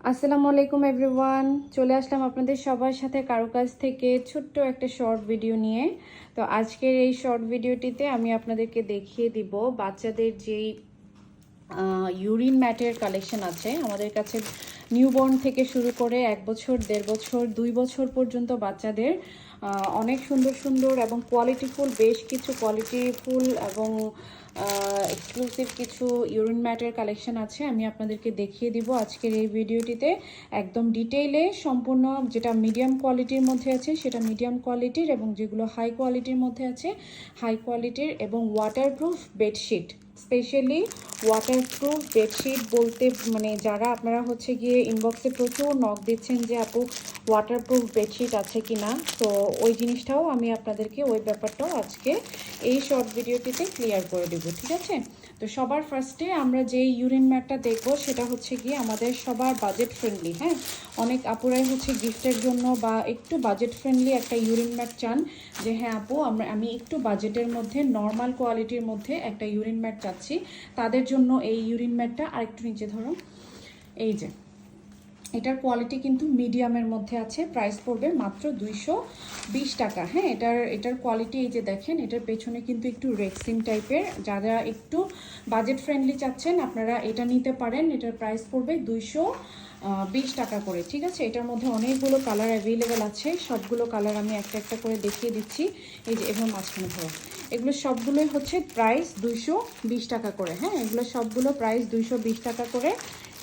আসসালামু আলাইকুম এভরিওয়ান, চলে আসলাম আপনাদের সবার সাথে কারো কাছ থেকে ছোট্ট একটা শর্ট ভিডিও নিয়ে। তো আজকের এই শর্ট ভিডিওটিতে আমি আপনাদেরকে দেখিয়ে দিব বাচ্চাদের যেই ইউরিন ম্যাটের কালেকশন আছে আমাদের কাছে। নিউবর্ন থেকে শুরু করে 1 বছর, 1.5 বছর, 2 বছর পর্যন্ত বাচ্চাদের অনেক সুন্দর সুন্দর এবং কোয়ালিটিফুল, বেশ কিছু কোয়ালিটিফুল এবং এক্সক্লুসিভ কিছু ইউরিন ম্যাটের কালেকশন আছে। আমি আপনাদেরকে দেখিয়ে দিব আজকের এই ভিডিওটিতে একদম ডিটেইলে সম্পূর্ণ। যেটা মিডিয়াম কোয়ালিটির মধ্যে আছে সেটা মিডিয়াম কোয়ালিটির, এবং যেগুলো হাই কোয়ালিটির মধ্যে আছে হাই কোয়ালিটির, এবং waterproof bedsheet. Specially waterproof bedsheet বলতে মানে যারা আপনারা হচ্ছে গিয়ে ইনবক্সে প্রচুর নক দিচ্ছেন যে আপু ওয়াটারপ্রুফ বেডশিট আছে কি না, তো ওই জিনিসটাও আমি আপনাদেরকে, ওই ব্যাপারটাও আজকে এই শর্ট ভিডিওটিতে ক্লিয়ার করে দেবো, ঠিক আছে? তো সবার ফার্স্টে আমরা যে ইউরিন ম্যাটটা দেখবো সেটা হচ্ছে গিয়ে আমাদের সবার বাজেট ফ্রেন্ডলি। হ্যাঁ, অনেক আপুরাই হচ্ছে গিফটের জন্য বা একটু বাজেট ফ্রেন্ডলি একটা ইউরিন ম্যাট চান, যে হ্যাঁ আপু আমি একটু বাজেটের মধ্যে নর্মাল কোয়ালিটির মধ্যে একটা ইউরিন ম্যাট চাচ্ছি, তাদের জন্য এই ইউরিন ম্যাটটা। আর একটু নিচে ধরো, এই যে এটার কোয়ালিটি কিন্তু মিডিয়ামের মধ্যে আছে, প্রাইস পড়বে মাত্র 220 টাকা। হ্যাঁ, এটার কোয়ালিটি এই যে দেখেন, এটার পেছনে কিন্তু একটু রেক্সিন টাইপের। যারা একটু বাজেট ফ্রেন্ডলি চাচ্ছেন আপনারা এটা নিতে পারেন। এটার প্রাইস পড়বে 220 টাকা করে, ঠিক আছে? এটার মধ্যে অনেকগুলো কালার অ্যাভেলেবেল আছে, সবগুলো কালার আমি একটা একটা করে দেখিয়ে দিচ্ছি। এই যে এভাবে মাঝখানে ধরো, এগুলো সবগুলোই হচ্ছে প্রাইস 220 টাকা করে। হ্যাঁ, এগুলো সবগুলো প্রাইস 220 টাকা করে।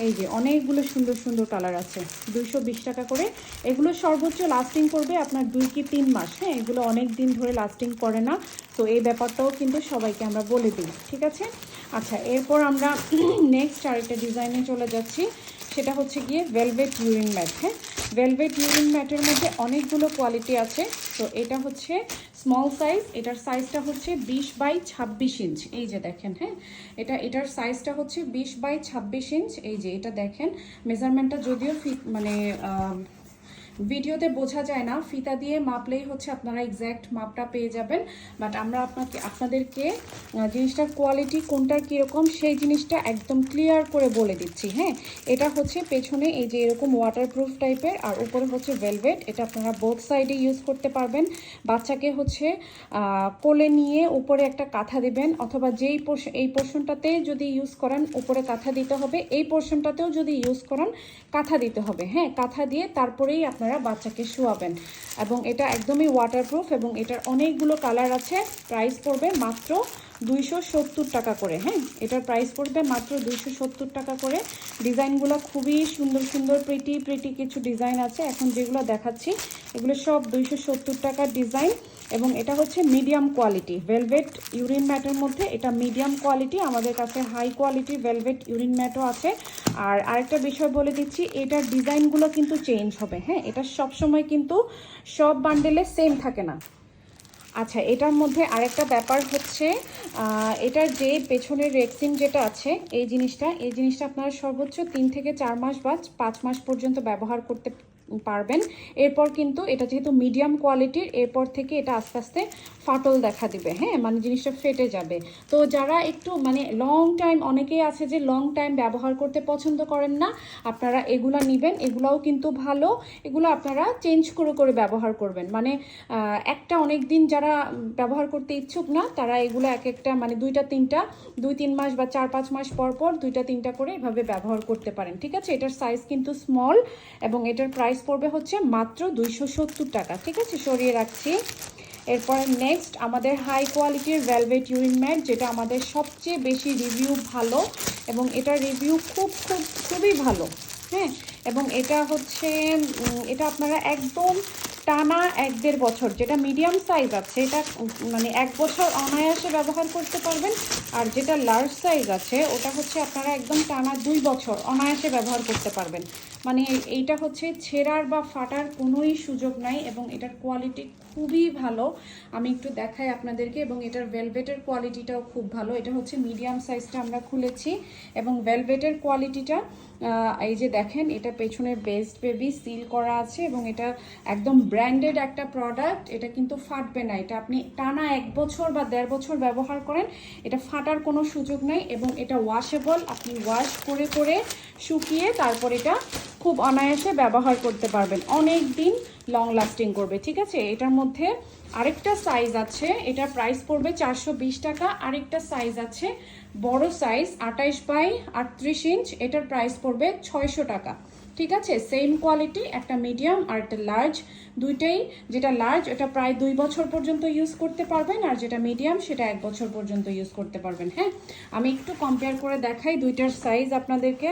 এই যে অনেকগুলো সুন্দর সুন্দর কালার আছে, 220 টাকা করে। এগুলো সর্বোচ্চ লাস্টিং করবে আপনার 2 কি 3 মাস। হ্যাঁ, এগুলো অনেক দিন ধরে লাস্টিং করে না, তো এই ব্যাপারটাও কিন্তু সবাইকে আমরা বলে দিই, ঠিক আছে? আচ্ছা, এরপর আমরা নেক্সট আরেকটা ডিজাইনে চলে যাচ্ছি, সেটা হচ্ছে গিয়ে ভেলভেট ইউরিন ম্যাট। হ্যাঁ, ভেলভেট ইউরিন ম্যাটের মধ্যে অনেকগুলো কোয়ালিটি আছে। তো এটা হচ্ছে স্মল সাইজ, এটার সাইজটা হচ্ছে 20x26 ইঞ্চ। এই যে দেখেন, হ্যাঁ এটার সাইজটা হচ্ছে 20x26 ইঞ্চ। এই যে এটা দেখেন, মেজারমেন্টটা যদিও মানে ভিডিওতে বোঝা যায় না, ফিতা দিয়ে মাপলেই হচ্ছে আপনারা এক্স্যাক্ট মাপটা পেয়ে যাবেন। বাট আমরা আপনাদেরকে জিনিসটার কোয়ালিটি কোনটার কীরকম সেই জিনিসটা একদম ক্লিয়ার করে বলে দিচ্ছি। হ্যাঁ, এটা হচ্ছে পেছনে এই যে এরকম ওয়াটারপ্রুফ টাইপের, আর উপরে হচ্ছে ভেলভেট। এটা আপনারা বোথ সাইডে ইউজ করতে পারবেন। বাচ্চাকে হচ্ছে কোলে নিয়ে উপরে একটা কাঁথা দিবেন, অথবা এই পোর্শনটাতে যদি ইউজ করেন উপরে কাঁথা দিতে হবে, এই পোর্শনটাতেও যদি ইউজ করেন কাঁথা দিতে হবে। হ্যাঁ, কাঁথা দিয়ে তারপরেই আপনারা বাচ্চাকে শোয়াবেন। এবং এটা একদমই ওয়াটারপ্রুফ, এবং এটার অনেকগুলো কালার আছে। প্রাইস পড়বে মাত্র 270 টাকা করে। হ্যাঁ, এটার প্রাইস পড়বে মাত্র 270 টাকা করে। ডিজাইনগুলো খুবই সুন্দর সুন্দর, প্রিটি কিছু ডিজাইন আছে। এখন যেগুলো দেখাচ্ছি এগুলো সব 270 টাকার ডিজাইন, এবং এটা হচ্ছে মিডিয়াম কোয়ালিটি ভেলভেট ইউরিন ম্যাটের মধ্যে। এটা মিডিয়াম কোয়ালিটি, আমাদের কাছে হাই কোয়ালিটি ভেলভেট ইউরিন ম্যাটও আছে। আর আরেকটা বিষয় বলে দিচ্ছি, এটার ডিজাইনগুলো কিন্তু চেঞ্জ হবে। হ্যাঁ, এটা সবসময় কিন্তু সব বান্ডেলে সেম থাকে না। আচ্ছা, এটার মধ্যে আরেকটা ব্যাপার হচ্ছে, এটার যে পেছনের রেক্সিন যেটা আছে, এই জিনিসটা আপনারা সর্বোচ্চ 3 থেকে 4 মাস বা 5 মাস পর্যন্ত ব্যবহার করতে পারবেন। এরপর কিন্তু এটা যেহেতু মিডিয়াম কোয়ালিটির, এরপর থেকে এটা আস্তে আস্তে ফাটল দেখা দিবে। হ্যাঁ, মানে জিনিসটা ফেটে যাবে। তো যারা একটু মানে লং টাইম, অনেকেই আছে যে লং টাইম ব্যবহার করতে পছন্দ করেন না, আপনারা এগুলা নেবেন। এগুলাও কিন্তু ভালো, এগুলো আপনারা চেঞ্জ করে ব্যবহার করবেন। মানে একটা অনেক দিন যারা ব্যবহার করতে ইচ্ছুক না, তারা এগুলো এক একটা মানে 2-3 মাস বা 4-5 মাস পর পর 2-3টা করে এভাবে ব্যবহার করতে পারেন, ঠিক আছে? এটার সাইজ কিন্তু স্মল, এবং এটার প্রাইস পড়বে হচ্ছে মাত্র 270 টাকা, ঠিক আছে? সরিয়ে রাখছি। এরপরে নেক্সট আমাদের হাই কোয়ালিটির ভেলভেট ইউরিন ম্যাট, যেটা আমাদের সবচেয়ে বেশি রিভিউ ভালো, এবং এটার রিভিউ খুবই ভালো। হ্যাঁ, এবং এটা হচ্ছে এটা আপনারা একদম টানা 1-1.5 বছর, যেটা মিডিয়াম সাইজ আছে এটা মানে 1 বছর অনায়াসে ব্যবহার করতে পারবেন। আর যেটা লার্জ সাইজ আছে ওটা হচ্ছে আপনারা একদম টানা 2 বছর অনায়াসে ব্যবহার করতে পারবেন। মানে এইটা হচ্ছে ছেঁড়ার বা ফাটার কোনোই সুযোগ নাই, এবং এটার কোয়ালিটি খুবই ভালো। আমি একটু দেখাই আপনাদেরকে, এবং এটার ভেলভেটের কোয়ালিটিটাও খুব ভালো। এটা হচ্ছে মিডিয়াম সাইজটা আমরা খুলেছি, এবং ভেলভেটের কোয়ালিটিটা এই যে দেখেন, এটা পেছনে বেস্ট বেবি সিল করা আছে, এবং এটা একদম ব্র্যান্ডেড একটা প্রোডাক্ট। এটা কিন্তু ফাটবে না, এটা আপনি টানা 1 বছর বা 1.5 বছর ব্যবহার করেন, এটা ফাটার কোনো সুযোগ নাই। এবং এটা ওয়াশেবল, আপনি ওয়াশ করে শুকিয়ে তারপর এটা খুব অনায়াসে ব্যবহার করতে পারবেন, অনেক দিন লং লাস্টিং করবে। ঠিক আছে, এটার মধ্যে আরেকটা সাইজ আছে, এটার প্রাইস পড়বে 420 টাকা। আরেকটা সাইজ আছে বড় সাইজ 28 বাই 38 ইঞ্চ, এটার প্রাইস পড়বে 600 টাকা। ঠিক আছে, সেম কোয়ালিটি, একটা মিডিয়াম আর একটা লার্জ, দুইটাই। যেটা লার্জ এটা প্রায় 2 বছর পর্যন্ত ইউজ করতে পারবেন, আর যেটা মিডিয়াম সেটা 1 বছর পর্যন্ত ইউজ করতে পারবেন। হ্যাঁ, আমি একটু কম্পেয়ার করে দেখাই দুইটার সাইজ আপনাদেরকে।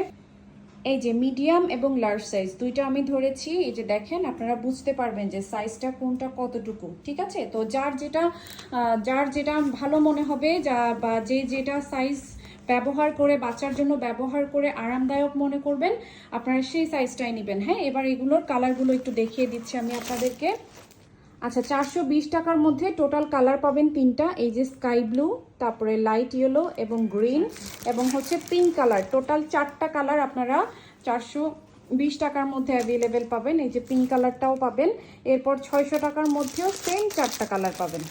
এই যে মিডিয়াম এবং লার্জ সাইজ দুইটা আমি ধরেছি, এই যে দেখেন, আপনারা বুঝতে পারবেন যে সাইজটা কোনটা কতটুকু। ঠিক আছে, তো যার যেটা ভালো মনে হবে, বা যেটা সাইজ ব্যবহার করে বাচ্চার জন্য ব্যবহার করে আরামদায়ক মনে করবেন, আপনারা সেই সাইজটাই নেবেন। হ্যাঁ, এবার এগুলোর কালারগুলো একটু দেখিয়ে দিচ্ছি আমি আপনাদেরকে। আচ্ছা, 420 টাকার মধ্যে টোটাল কালার পাবেন 3টা, এই যে স্কাই ব্লু, তারপরে লাইট ইয়েলো এবং গ্রিন, এবং হচ্ছে পিঙ্ক কালার। টোটাল 4টা কালার আপনারা 420 টাকার মধ্যে অ্যাভেলেবেল পাবেন। এই যে পিঙ্ক কালারটাও পাবেন। এরপর 600 টাকার মধ্যেও সেম 4টা কালার পাবেন।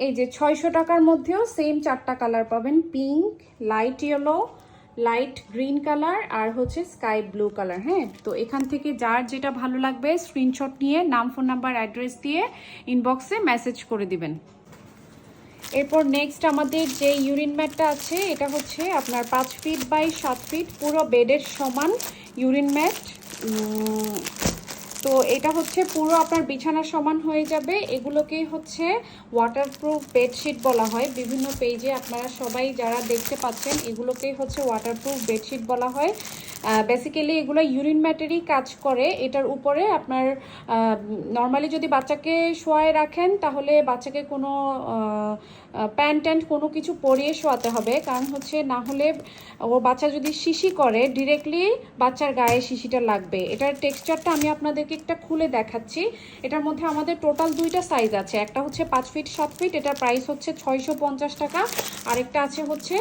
এই যে 600 টাকার মধ্যেও সেম 4টা কালার পাবেন, pink, light yellow, light green colour আর হচ্ছে স্কাই ব্লু কালার। হ্যাঁ, তো এখান থেকে যার যেটা ভালো লাগবে স্ক্রিনশট নিয়ে নাম, ফোন নাম্বার, অ্যাড্রেস দিয়ে ইনবক্সে মেসেজ করে দিবেন। এরপর নেক্সট আমাদের যে ইউরিন ম্যাটটা আছে, এটা হচ্ছে আপনার 5 ফিট বাই 7 ফিট, পুরো বেডের সমান ইউরিন ম্যাট। তো এটা হচ্ছে পুরো আপনার বিছানা সমান হয়ে যাবে। এগুলোকেই হচ্ছে ওয়াটারপ্রুফ বেডশিট বলা হয়। বিভিন্ন পেজে আপনারা সবাই যারা দেখতে পাচ্ছেন, এগুলোকেই হচ্ছে ওয়াটারপ্রুফ বেডশিট বলা হয়। বেসিক্যালি এগুলো ইউরিন ম্যাটেরই কাজ করে। এটার উপরে আপনার নর্মালি যদি বাচ্চাকে শোয়ায় রাখেন, তাহলে বাচ্চাকে কোনো প্যান্ট ট্যান্ট কোনো কিছু পরিয়ে শোয়াতে হবে, কারণ হচ্ছে না হলে ও বাচ্চা যদি শিশি করে ডিরেক্টলি বাচ্চার গায়ে শিশিটা লাগবে। এটার টেক্সচারটা আমি আপনাদেরকে একটা খুলে দেখাচ্ছি। এটার মধ্যে আমাদের টোটাল 2টা সাইজ আছে, একটা হচ্ছে 5 ফিট 7 ফিট, এটার প্রাইস হচ্ছে 650 টাকা। আরেকটা আছে হচ্ছে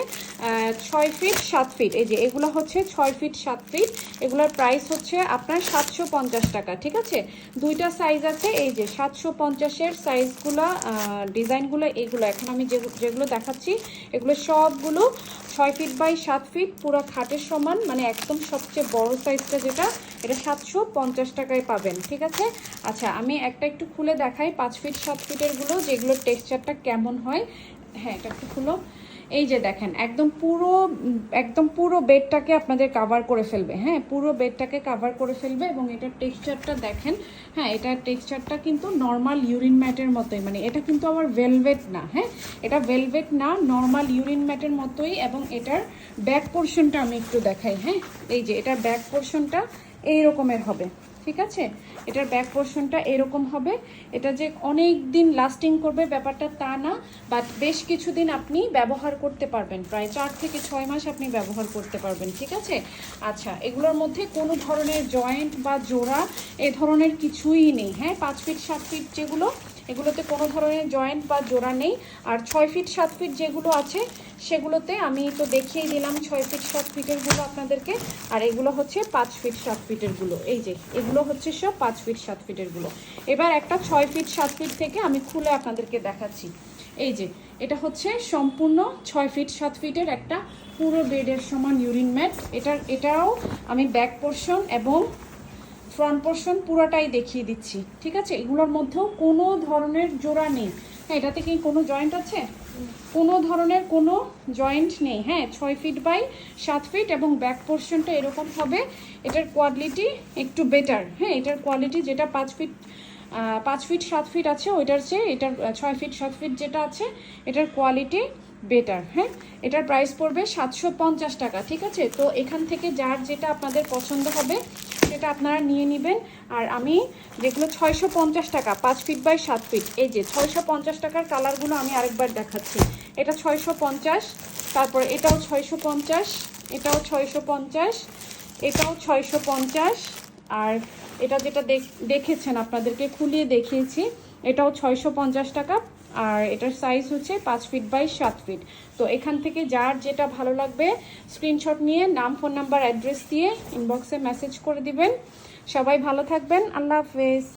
6 ফিট 7 ফিট, এই যে এগুলো হচ্ছে 6 ফিট 7 ফিট, এগুলোর প্রাইস হচ্ছে আপনার 750 টাকা। ঠিক আছে, 2টা সাইজ আছে। এই যে 750-এর সাইজগুলো, ডিজাইনগুলো এগুলো। এখন আমি যেগুলো দেখাচ্ছি এগুলো সবগুলো 6 ফিট বাই 7 ফিট, পুরো খাটের সমান, মানে একদম সবচেয়ে বড় সাইজটা যেটা, এটা 750 টাকায় পাবেন। ঠিক আছে, আচ্ছা আমি একটু খুলে দেখাই 5 ফিট 7 ফিটেরগুলো, যেগুলোর টেক্সচারটা কেমন হয়। হ্যাঁ, এটা একটু খুলো। এই যে দেখেন, একদম পুরো বেডটাকে আপনাদের কাভার করে ফেলবে। হ্যাঁ, পুরো বেডটাকে কাভার করে ফেলবে, এবং এটার টেক্সচারটা দেখেন। হ্যাঁ, এটার টেক্সচারটা কিন্তু নর্মাল ইউরিন ম্যাটের মতোই, মানে এটা কিন্তু আবার ভেলভেট না। হ্যাঁ, এটা ভেলভেট না, নর্মাল ইউরিন ম্যাটের মতোই। এবং এটার ব্যাক পোর্শনটা আমি একটু দেখাই। হ্যাঁ, এই যে এটার ব্যাক পোর্শনটা এই রকমের হবে। ঠিক আছে, এটার ব্যাক পোর্শনটা এরকম হবে। এটা যে অনেক দিন লাস্টিং করবে ব্যাপারটা তা না, বাট বেশ কিছুদিন আপনি ব্যবহার করতে পারবেন, প্রায় 4 থেকে 6 মাস আপনি ব্যবহার করতে পারবেন। ঠিক আছে, আচ্ছা এগুলোর মধ্যে কোনো ধরনের জয়েন্ট বা জোড়া এ ধরনের কিছুই নেই। হ্যাঁ, 5 ফিট 7 ফিট যেগুলো, এগুলোতে কোনো ধরনের জয়েন্ট বা জোড়া নেই। আর 6 ফিট 7 ফিট যেগুলো আছে সেগুলোতে আমি তো দেখিয়ে দিলাম 6 ফিট 7 ফিটেরগুলো আপনাদেরকে, আর এগুলো হচ্ছে 5 ফিট 7 ফিটেরগুলো। এই যে এগুলো হচ্ছে সব 5 ফিট 7 ফিটেরগুলো। এবার একটা 6 ফিট 7 ফিট থেকে আমি খুলে আপনাদেরকে দেখাচ্ছি। এই যে এটা হচ্ছে সম্পূর্ণ 6 ফিট 7 ফিটের একটা পুরো বেডের সমান ইউরিন ম্যাট। এটাও আমি ব্যাক পোর্শন এবং ফ্রন্ট পোর্শন পুরোটাই দেখিয়ে দিচ্ছি। ঠিক আছে, এগুলোর মধ্যেও কোনো ধরনের জোড়া নেই। হ্যাঁ, এটাতে কি কোনো জয়েন্ট আছে? কোনো ধরনের কোনো জয়েন্ট নেই। হ্যাঁ, 6 ফিট বাই 7 ফিট, এবং ব্যাক পোর্শনটা এরকম হবে। এটার কোয়ালিটি একটু বেটার। হ্যাঁ, এটার কোয়ালিটি যেটা 5 ফিট 7 ফিট আছে ওইটার চেয়ে এটার 6 ফিট 7 ফিট যেটা আছে এটার কোয়ালিটি বেটার। হ্যাঁ, এটার প্রাইস পড়বে 750 টাকা। ঠিক আছে, তো এখান থেকে যার যেটা আপনাদের পছন্দ হবে সেটা আপনারা নিয়ে নেবেন। আর আমি যেগুলো 650 টাকা 5 ফিট বাই 7 ফিট, এই যে 650 টাকার কালারগুলো আমি আরেকবার দেখাচ্ছি। এটা 650, তারপর এটাও 650, এটাও 650, এটাও 650, আর এটা যেটা দেখেছেন আপনাদেরকে খুলিয়ে দেখিয়েছি এটাও 650 টাকা। আর এটার সাইজ হচ্ছে 5 ফিট বাই 7 ফিট। তো এখান থেকে যার যেটা ভালো লাগবে স্ক্রিনশট নিয়ে নাম, ফোন নাম্বার, অ্যাড্রেস দিয়ে ইনবক্সে মেসেজ করে দিবেন। সবাই ভালো থাকবেন, আল্লাহ হাফেজ।